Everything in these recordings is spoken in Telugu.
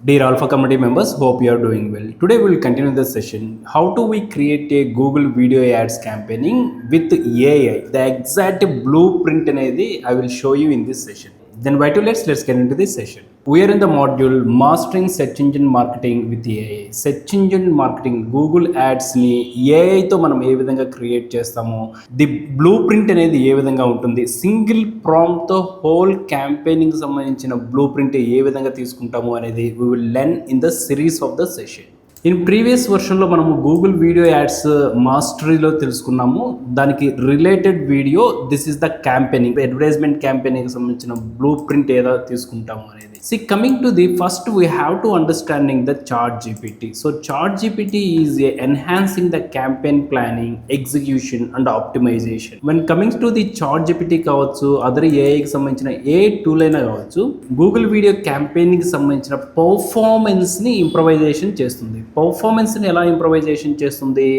Dear Alpha community members, hope you are doing well. Today we will continue the session. How do we create a Google video ads campaigning with AI? The exact blueprint అనేది I will show you in this session. Then why to let's get into this session. We are in the module Mastering Search Engine Marketing with AI. Search Engine Marketing, Google Ads ని AI తో మనం ఏ విధంగా క్రియేట్ చేస్తామో, ది బ్లూ ప్రింట్ అనేది ఏ విధంగా ఉంటుంది, సింగిల్ ప్రాంప్ట్ తో హోల్ క్యాంపెయినింగ్ సంబంధించిన బ్లూ ప్రింట్ ఏ విధంగా తీసుకుంటాము అనేది we will learn in the series of the session. In previous వర్షన్లో మనము గూగుల్ వీడియో యాడ్స్ మాస్టరీలో తెలుసుకున్నాము. దానికి related video this is the campaigning, advertisement campaigning సంబంధించిన బ్లూ ప్రింట్ ఏదో తీసుకుంటాము అనేది. Coming to the first we have to understanding the ChatGPT. So ChatGPT is enhancing the campaign planning, execution and optimisation. When coming to the ChatGPT కావచ్చు, అదర్ ఏఐకి సంబంధించిన ఏ టూల్ అయినా కావచ్చు, గూగుల్ వీడియో క్యాంపెయినింగ్ సంబంధించిన పర్ఫార్మెన్స్ని ఇంప్రవైజేషన్ చేస్తుంది. పర్ఫార్మెన్స్ని ఎలా ఇంప్రవైజేషన్ చేస్తుంది?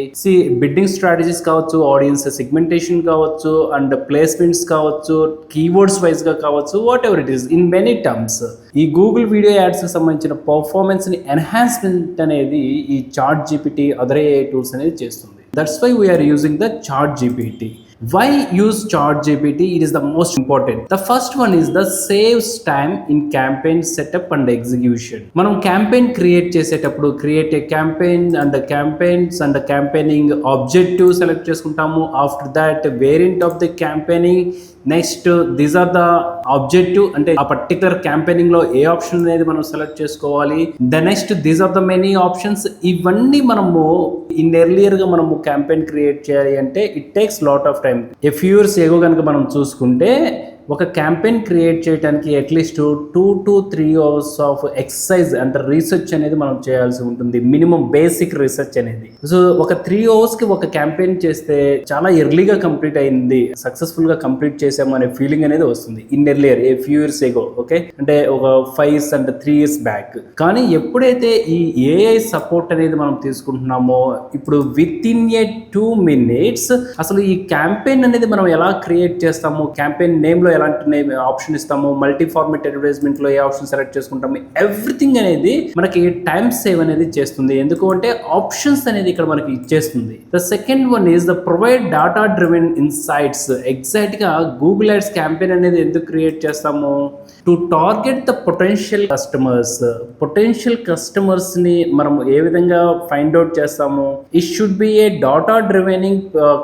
బిడ్డింగ్ స్ట్రాటజీస్ కావచ్చు, ఆడియన్స్ సెగ్మెంటేషన్ కావచ్చు, అండ్ ప్లేస్మెంట్స్ కావచ్చు, కీవర్డ్స్ వైజ్గా కావచ్చు, whatever it is in many terms. ఈ గూగుల్ వీడియో యాడ్స్కి సంబంధించిన పర్ఫార్మెన్స్ని ఎన్హాన్స్మెంట్ అనేది ఈ ChatGPT, other AI tools అనేది చేస్తుంది. That's why we're using the ChatGPT. Why use ChatGPT? It is the most important. The first one is the saves time in campaign setup and execution. మనం క్యాంపెయిన్ క్రియేట్ చేసేటప్పుడు create a campaign and campaigns and campaigning objective select చేసుకుంటాము. After that variant of the campaigning, next these are the objective, అంటే ఆ పర్టికులర్ క్యాంపెయినింగ్ లో ఏ ఆప్షన్ అనేది మనం సెలెక్ట్ చేసుకోవాలి. The next these are the many options. ఇవన్నీ మనము ఇన్ ఎర్లియర్ గా మనము క్యాంపెయిన్ క్రియేట్ చేయాలి అంటే it takes lot of time. A few years ఏగో కనుక మనం చూసుకుంటే ఒక క్యాంపెయిన్ క్రియేట్ చేయడానికి at least 2 to 3 hours of exercise అంటే రీసెర్చ్ అనేది మనం చేయాల్సి ఉంటుంది, మినిమం బేసిక్ రీసెర్చ్ అనేది. సో ఒక 3 hours కి ఒక క్యాంపెయిన్ చేస్తే చాలా ఎర్లీగా కంప్లీట్ అయింది, సక్సెస్ఫుల్ గా కంప్లీట్ చేసాము అనే ఫీలింగ్ అనేది వస్తుంది in earlier a few years ఏగో. Okay, అంటే ఒక 5 years and 3 years బ్యాక్. కానీ ఎప్పుడైతే ఈ ఏఐ సపోర్ట్ అనేది మనం తీసుకుంటున్నామో, ఇప్పుడు విత్ ఇన్ ఏ 2 minutes అసలు ఈ క్యాంపెయిన్ అనేది మనం ఎలా క్రియేట్ చేస్తాము, క్యాంపెయిన్ నేమ్ లో ఎలాంటి ఆప్షన్ ఇస్తాము, మల్టీ ఫార్మెట్ అడ్వర్టైజ్మెంట్ లో ఏ ఆప్షన్ సెలెక్ట్ చేసుకుంటాము, ఎవ్రీథింగ్ అనేది మనకి టైం సేవ్ అనేది చేస్తుంది. ఎందుకు అంటే ఆప్షన్స్ అనేది ఇక్కడ మనకి ఇచ్చేస్తుంది. The second one is the provide data driven insights. Exact గా గూగుల్ యాడ్స్ క్యాంపెయిన్ అనేది ఎందుకు క్రియేట్ చేస్తాము? To target the potential customers. Potential customers ని మనం ఏ విధంగా ఫైండ్ అవుట్ చేస్తాము? It should be a data driving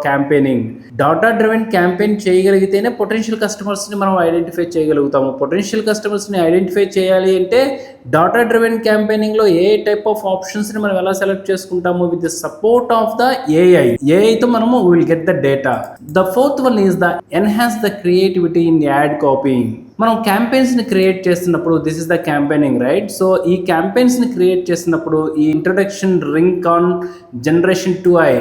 campaigning. Data driven campaign చేయగలిగితేనే పొటెన్షియల్ కస్టమర్స్ ని మనం ఐడెంటిఫై చేయగలుగుతాము. పొటెన్షియల్ కస్టమర్స్ ని ఐడెంటిఫై చేయాలి అంటే డాటా డ్రివెన్ క్యాంపెయినింగ్ లో ఏ టైప్ ఆఫ్ ఆప్షన్స్ ని మనం ఎలా సెలెక్ట్ చేసుకుంటాము? With the support of the AI తో మనము will get the data. The fourth one is the enhance the creativity in add copying. మనం క్యాంపెయిన్స్ ని క్రియేట్ చేస్తున్నప్పుడు this is the campaigning, right? So ఈ క్యాంపెయిన్స్ ని క్రియేట్ చేస్తున్నప్పుడు ఈ introduction ring on generation 2i,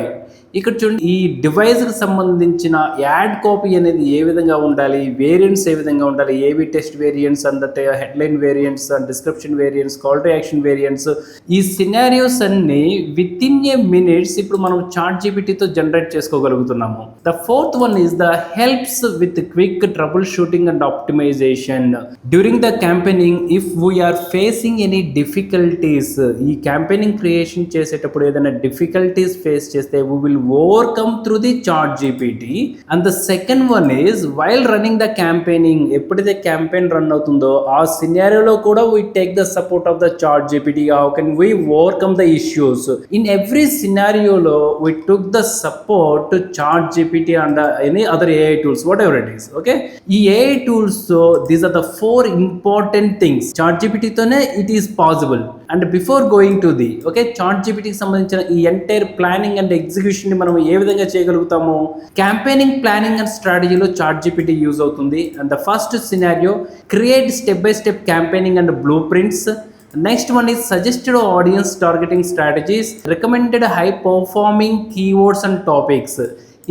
ఇక్కడ చూడండి, ఈ డివైస్కి సంబంధించిన యాడ్ కాపీ అనేది ఏ విధంగా ఉండాలి, వేరియంట్స్ ఏ విధంగా ఉండాలి, ఏవి test variants and headline variants and description variants, call to action variants, ఈ సినారియోస్ అన్ని విత్ ఇన్ ఏ మినిట్స్ ఇప్పుడు మనం చాట్ జీపీటీతో జనరేట్ చేసుకోగలుగుతున్నాము. The fourth one is the helps with quick troubleshooting and optimisation during the campaigning. If we are facing any difficulties, ఈ క్యాంపెయినింగ్ క్రియేషన్ చేసేటప్పుడు ఏదైనా డిఫికల్టీస్ ఫేస్ చేస్తే we will overcome through the chat gpt. And the second one is while running the campaigning, ఎప్పుడైతే క్యాంపెయిన్ రన్ అవుతుందో ఆ సినారియోలో కూడా we take the support of the chat gpt. How can we overcome the issues? In every scenario lo we took the support to chat gpt and any other ai tools, whatever it is. Okay, ఈ ai tools, so these are the 4 important things. chat gpt తోనే it is possible. And before going to the చాట్ జీపీటీకి సంబంధించిన ఈ ఎంటైర్ ప్లానింగ్ అండ్ ఎగ్జిక్యూషన్ ని మనం ఏ విధంగా చేయగలుగుతాము? క్యాంపెయినింగ్ ప్లానింగ్ అండ్ స్ట్రాటజీలో చాట్ జీపీటీ యూజ్ అవుతుంది. And the first scenario create step by step campaigning and blue prints. Next one is suggested audience targeting strategies, recommended high performing keywords and topics.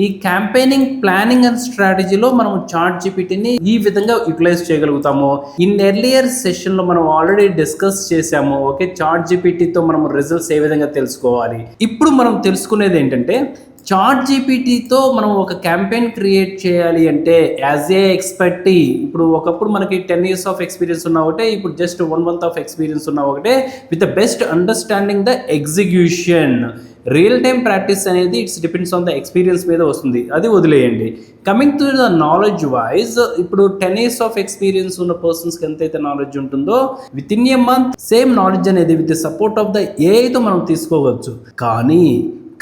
ఈ క్యాంపెయినింగ్ ప్లానింగ్ అండ్ స్ట్రాటజీలో మనం చాట్ జీపీటీని ఈ విధంగా యూటిలైజ్ చేయగలుగుతాము. ఇన్ ఎర్లియర్ సెషన్ లో మనం ఆల్రెడీ డిస్కస్ చేసాము. ఓకే, చాట్ జీపీటీతో మనం రిజల్ట్స్ ఏ విధంగా తెలుసుకోవాలి. ఇప్పుడు మనం తెలుసుకునేది ఏంటంటే చాట్ జీపీటీతో మనం ఒక క్యాంపెయిన్ క్రియేట్ చేయాలి అంటే యాజ్ ఏ ఎక్స్పర్టీ, ఇప్పుడు ఒకప్పుడు మనకి 10 years ఆఫ్ ఎక్స్పీరియన్స్ ఉన్న ఒకటే, ఇప్పుడు జస్ట్ 1 month ఆఫ్ ఎక్స్పీరియన్స్ ఉన్న ఒకటే, with the best understanding the execution. Real time practice అనేది it's depends on the experience మీద వస్తుంది, అది వదిలేయండి. Coming to the knowledge wise, ఇప్పుడు 10 years ఆఫ్ ఎక్స్పీరియన్స్ ఉన్న పర్సన్స్కి ఎంతైతే నాలెడ్జ్ ఉంటుందో, within a month same knowledge అనేది with the support of the ఏఐతో మనం తీసుకోవచ్చు. కానీ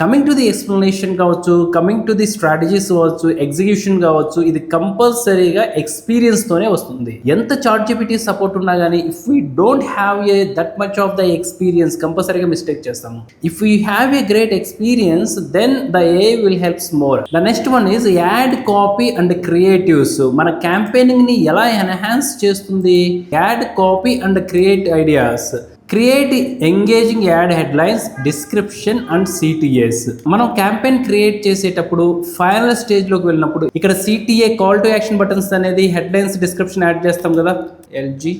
కమింగ్ టు ది ఎక్స్ప్లెనేషన్ కావచ్చు, కమింగ్ టు ది స్ట్రాటజీస్ కావచ్చు, ఎగ్జిక్యూషన్ కావచ్చు, ఇది కంపల్సరీగా ఎక్స్పీరియన్స్తోనే వస్తుంది. ఎంత చాట్ జీపీటీ సపోర్ట్ ఉన్నా కానీ if we don't have a that much of the experience, కంపల్సరీగా మిస్టేక్ చేస్తాము. If we have a great experience, then the AI will helps more. The next one is ad copy and creatives. మన క్యాంపెయినింగ్ని ఎలా ఎన్హాన్స్ చేస్తుంది? Ad copy and create ideas. Create engaging ad headlines, description and CTAs. మనం క్యాంపెయిన్ క్రియేట్ చేసేటప్పుడు ఫైనల్ స్టేజ్లోకి వెళ్ళినప్పుడు ఇక్కడ CTA call to action buttons అనేది హెడ్లైన్స్, డిస్క్రిప్షన్ యాడ్ చేస్తాం కదా, ఎల్జీ.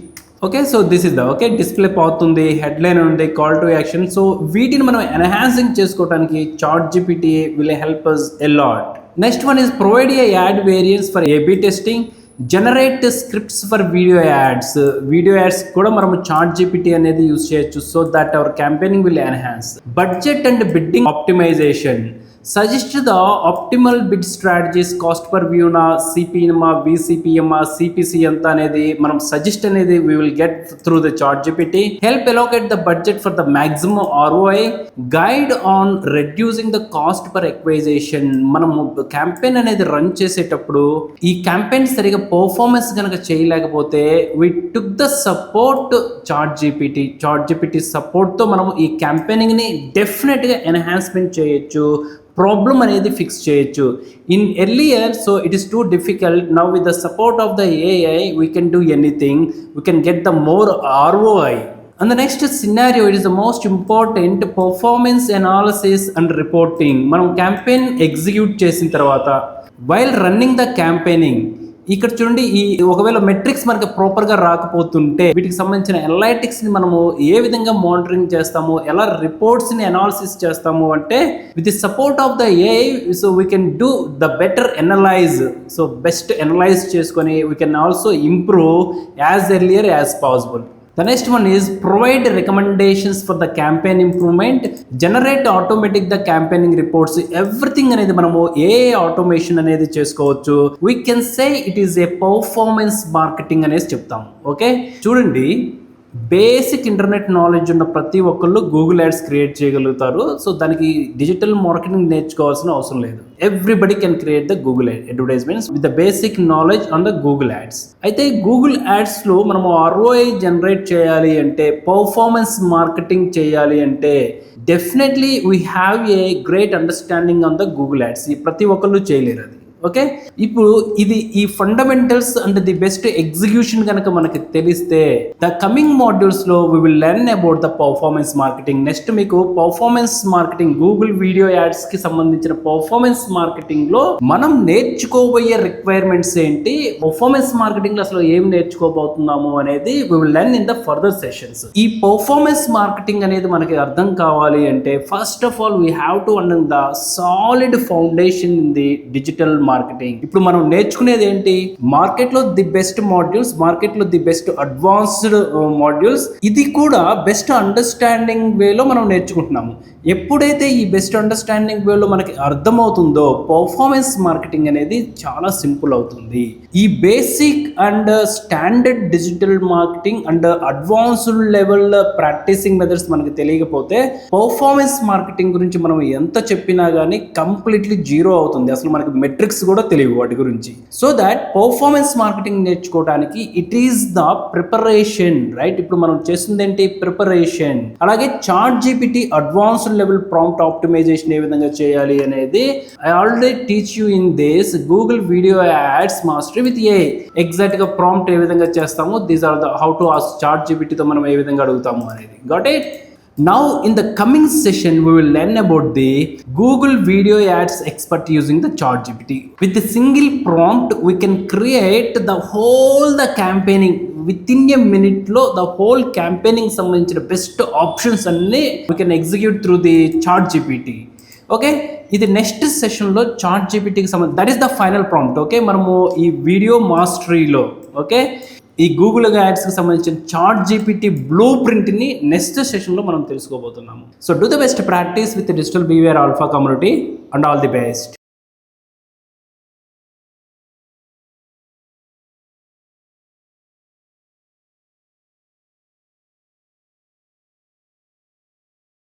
Okay, so this is the okay display అవుతుంది, హెడ్లైన్ ఉంది, కాల్ టు యాక్షన్. సో వీటిని మనం ఎన్హాన్సింగ్ చేసుకోవడానికి ChatGPT will help us a lot. Next one is provide a ad variance for AB testing, generate scripts for video ads. Video ads కూడా మనము చాట్ జీపీటీ అనేది యూజ్ చేయొచ్చు, so that our campaigning will enhance. Budget and bidding optimisation. Suggest the optimal bid strategies, cost per వ్యూనా, సిపిఎంఆ, విసిపిఎంఆ, CPC ఎంత అనేది మనం సజెస్ట్ అనేది we will get through the chat GPT. Help allocate the budget for the maximum ROI. Guide on reducing the cost per acquisition. మనం క్యాంపెయిన్ అనేది రన్ చేసేటప్పుడు ఈ క్యాంపెయిన్ సరిగా పర్ఫార్మెన్స్ కనుక చేయలేకపోతే we took the support ChatGPT సపోర్ట్తో మనం ఈ క్యాంపెయినింగ్ని డెఫినెట్గా ఎన్హాన్స్మెంట్ చేయొచ్చు, ప్రాబ్లం అనేది ఫిక్స్ చేయొచ్చు. In earlier so it is too difficult, now with the support of the AI we can do anything, we can get the more ROI. And the next scenario, it is the most important, performance analysis and reporting. మనం క్యాంపెయిన్ ఎగ్జిక్యూట్ చేసిన తర్వాత వైల్ రన్నింగ్ ద క్యాంపెయినింగ్, ఇక్కడ చూడండి ఈ ఒకవేళ మెట్రిక్స్ మనకి ప్రాపర్గా రాకపోతుంటే వీటికి సంబంధించిన అనలైటిక్స్ని మనము ఏ విధంగా మానిటరింగ్ చేస్తాము, ఎలా రిపోర్ట్స్ని అనాలిసిస్ చేస్తాము అంటే with the support of the AI, so we can do the better analyse. So best analyse చేసుకొని we can also improve as earlier as possible. The next one is provide recommendations for the campaign improvement, generate automatic the campaigning reports. Everything అనేది మనము ఏ ఆటోమేషన్ అనేది చేసుకోవచ్చు. We can say it is a performance marketing అనేది చెప్తాం. ఓకే, చూడండి బేసిక్ ఇంటర్నెట్ నాలెడ్జ్ ఉన్న ప్రతి ఒక్కళ్ళు గూగుల్ యాడ్స్ క్రియేట్ చేయగలుగుతారు. సో దానికి డిజిటల్ మార్కెటింగ్ నేర్చుకోవాల్సిన అవసరం లేదు. Everybody can create the Google advertisements with the basic knowledge on the Google ads. అయితే గూగుల్ యాడ్స్లో మనము ROI జనరేట్ చేయాలి అంటే, పర్ఫార్మెన్స్ మార్కెటింగ్ చేయాలి అంటే definitely we have a great understanding on the Google ads. ప్రతి ఒక్కళ్ళు చేయలేరు అది. ఓకే, ఇప్పుడు ఇది ఈ fundamentals and the best execution కనుక మనకి తెలిస్తే the coming మాడ్యూల్స్లో we will learn about the performance marketing. Next మీకు పర్ఫార్మెన్స్ మార్కెటింగ్, గూగుల్ వీడియో యాడ్స్కి సంబంధించిన పర్ఫార్మెన్స్ మార్కెటింగ్లో మనం నేర్చుకోబోయే రిక్వైర్మెంట్స్ ఏంటి, పర్ఫార్మెన్స్ మార్కెటింగ్లో అసలు ఏం నేర్చుకోబోతున్నాము అనేది we will learn in the further sessions. ఈ పర్ఫార్మెన్స్ మార్కెటింగ్ అనేది మనకి అర్థం కావాలి అంటే first of all we have to under the solid foundation in the digital marketing. ఇప్పుడు మనం నేర్చుకునేది ఏంటి, మార్కెట్ లో ది బెస్ట్ మాడ్యూల్స్, మార్కెట్ లో ది బెస్ట్ అడ్వాన్స్డ్ మాడ్యూల్స్, ఇది కూడా బెస్ట్ అండర్స్టాండింగ్ వేలో మనం నేర్చుకుంటున్నాము. ఎప్పుడైతే ఈ బెస్ట్ అండర్స్టాండింగ్ వేలో మనకి అర్థమవుతుందో పర్ఫార్మెన్స్ మార్కెటింగ్ అనేది చాలా సింపుల్ అవుతుంది. ఈ basic and standard digital marketing and advanced level practising methods మనకి తెలియకపోతే పర్ఫార్మెన్స్ మార్కెటింగ్ గురించి మనం ఎంత చెప్పినా కానీ కంప్లీట్లీ జీరో అవుతుంది. అసలు మనకి మెట్రిక్స్ కూడా తెలియవు వాటి గురించి. సో దాట్ పర్ఫార్మెన్స్ మార్కెటింగ్ నేర్చుకోవడానికి it is the preparation, right? ఇప్పుడు మనం చేస్తుంది ఏంటి, ప్రిపరేషన్. అలాగే ChatGPT advanced level prompt optimisation ఏ విధంగా చేయాలి అనేది I already teach you in this Google video ads mastery with a. Exact గా ప్రాంప్ట్ ఏ విధంగా చేస్తాము, these are the how to ask చాట్ జీపీటీతో మనం ఏ విధంగా అడుగుతాము అనేది. Got it? Now in the coming session we will learn about the Google Video Ads expert using the ChatGPT. With a single prompt we can create the campaigning within a minute lo the whole campaigning సంబంధించిన best options అన్ని we can execute through the ChatGPT. Okay, ఇది నెక్స్ట్ సెషన్లో చాట్ జీపీటీకి సంబంధించి that is the final prompt. Okay, మనము ఈ వీడియో మాస్టరీలో ఓకే ఈ గూగుల్ యాడ్స్కి సంబంధించిన చాట్ జీపీటీ బ్లూ ప్రింట్ని నెక్స్ట్ సెషన్లో మనం తెలుసుకోబోతున్నాము. So do the best practice with digital behaviour alpha community and all the best.